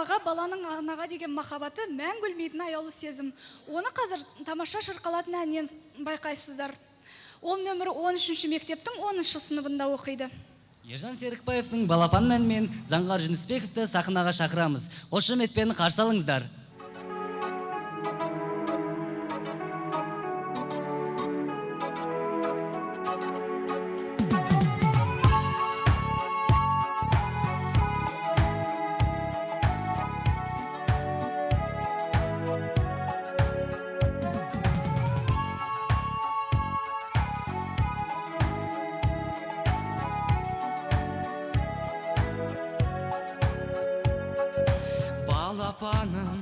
балаға, баланың анаға деген махаббаты мәңгі өлмейтін аяулы сезім. Оны қазір тамаша шырқалатын әннен байқайсыздар. Ол нөмірі 13-ші мектептің 10-шы сыныбында оқиды. Ержан Серікбаевтың балапан мәнмен Заңғар Жүнісбековті сахнаға шақырамыз. Қошеметпен қарсы алыңыздар. Балапаным,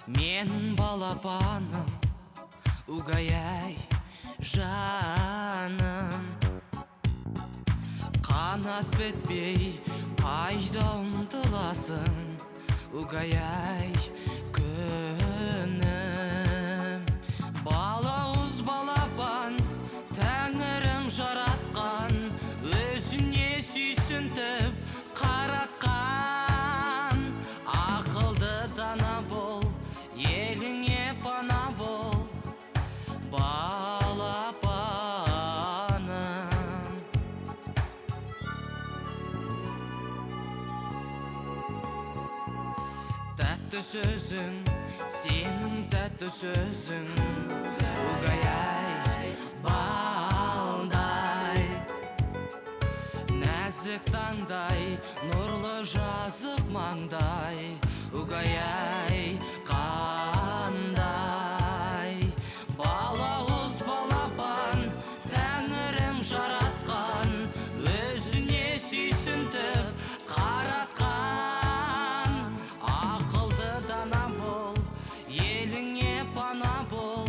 менің балапаным, угай-ай, жаным. Қанат бітпей, қайда ұмтыласың, угай-ай, күнім. Балауыз балапан, тәңірім жаратқан, өзіне сүйсінтіп қаратқан. Ақылды дана бол, еліңе пана бол, балапаным. Тәтті сөзің, сенің тәтті сөзің, угай-ай, балдай. Нәзік таңдай, нұрлы жазық маңдай, угай-ай, қандай. Балауыз балапан, тәңірім жаратқан, өзіне сүйсінтіп қаратқан. Ақылды дана бол, еліңе пана бол,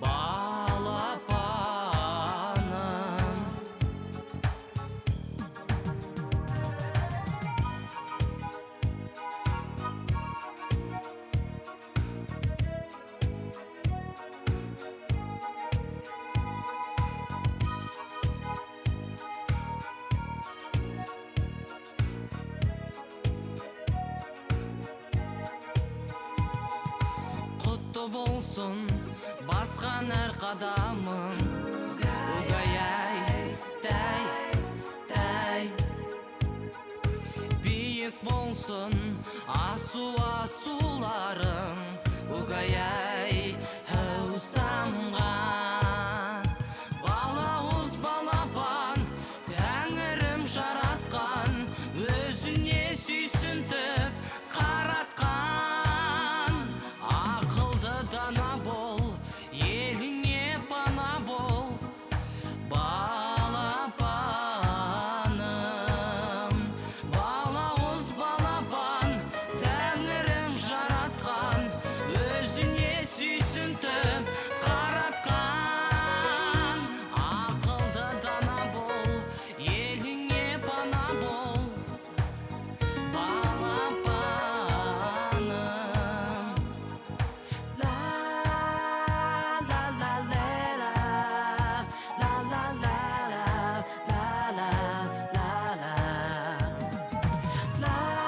балапаным. Құтты болсын басқан әр қадамың, угай-ай, тәй, тәй. Биік болсын асу-асуларың, угай-ай, әу самған. Балауыз балапан, тәңірім жаратқан, өзіне сүйсінтіп қаратқан. Ақылды дана бол, еліңе пана бол, балапаным. Балауыз балапан, тәңірім жаратқан, өзіне сүйсінтіп қаратқан. Ақылды дана бол, еліңе пана бол, балапаным. La la la la la, la la la la, la la la la. La la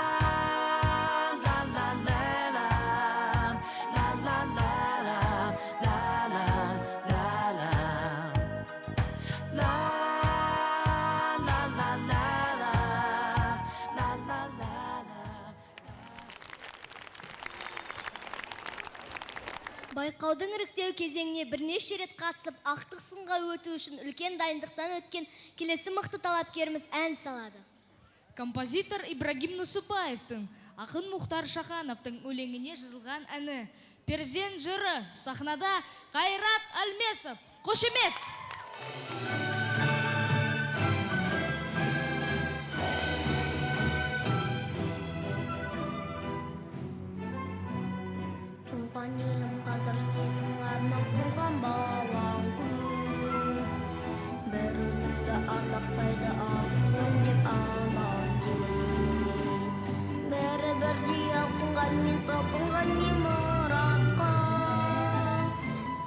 la la la, la la la la, la la la la. La la la la la, la la la la. Байқаудың іріктеу кезеңіне бірнеше рет қатысып, ақтық сынға өту үшін үлкен дайындықтан өткен келесі мықты талапкеріміз ән салады. Композитор Ибрагим Нусупаевтың, ақын Мұхтар Шахановтың өлеңіне жазылған әні «Перзент жыры» сахнада Қайрат Әлмесов. Қошемет! Туған елім қазір сенің арман қуған балаң көп. Бір өзіңді ардақтайды асылым деп анам деп. Бәрі бірдей алқынған мен талпынған не мұратқа.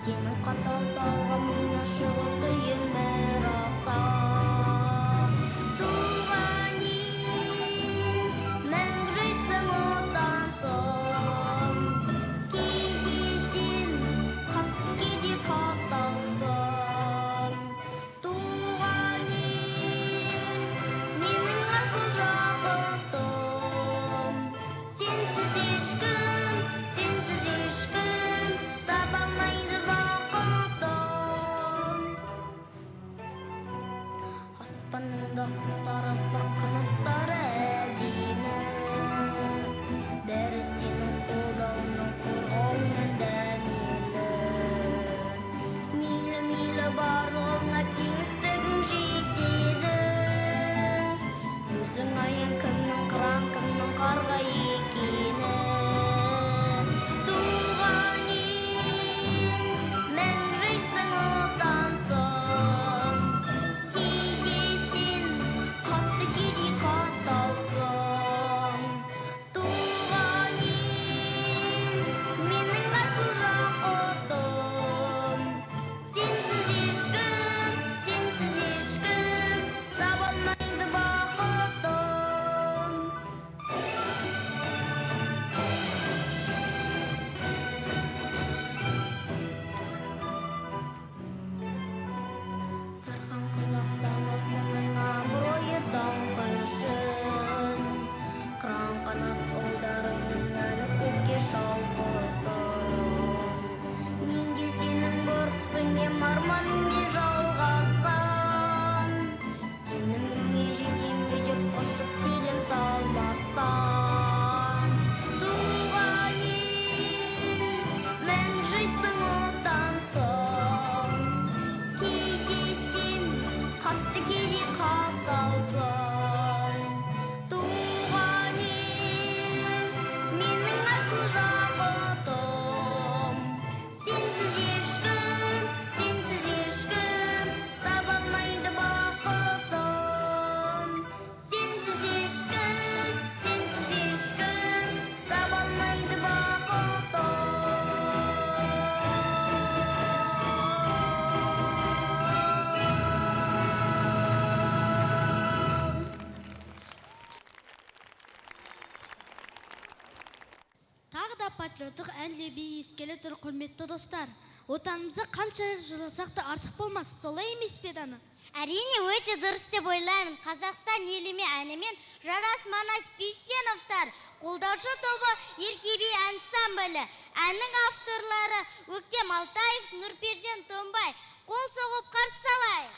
Сенің қатал талғамың ашығы қиын бәрі. Аспаныңда құстар аспақ қанаттары әдемі, бәрі сенің қолдауыңнан қорғауыңнан дәмелі. Мейлі мейлі барлығыңа кеңістігің жетеді, өзің аян кімнің қыран кімнің қарға екені. Туған ел, мәңгілсің отансың, кейде сен қатты кейде қаталсың. Туған ел, менің асыл жақұтым, сенсіз ешкім таба алмайды бақытын. Тархан қазақ даласының абыройы даңқы үшін, қыран қанат ұлдарыңның әлі көкке шалқысын. Мен де сенің бір құсың ем, арманыңмен жалғасқан, сеніміңе жетем бе деп ұшып келем талмастан. Туған ел, мәңгілсің отансың, кейде сен қатты кейде қаталсың. Туған ел, менің асыл жақұтым, сенсіз ешкім таба алмайды бақытын. Сенсіз ешкім таба алмайды бақытын. Тағы да патриоттық ән лебі ескелі тұр, құрметті достар. Отанымызды қанша жыласақ та артық болмас, солай емес пе Дана? Әрине, өте дұрыс деп ойлаймын. Қазақстан еліме әнімен Жарас Манас Бейсеновтар, қолдаушы тобы Еркебей ансамблі. Әннің авторлары Өктем Алтаев, Нұрперзен Томбай. Қол соғып қарсы салайық.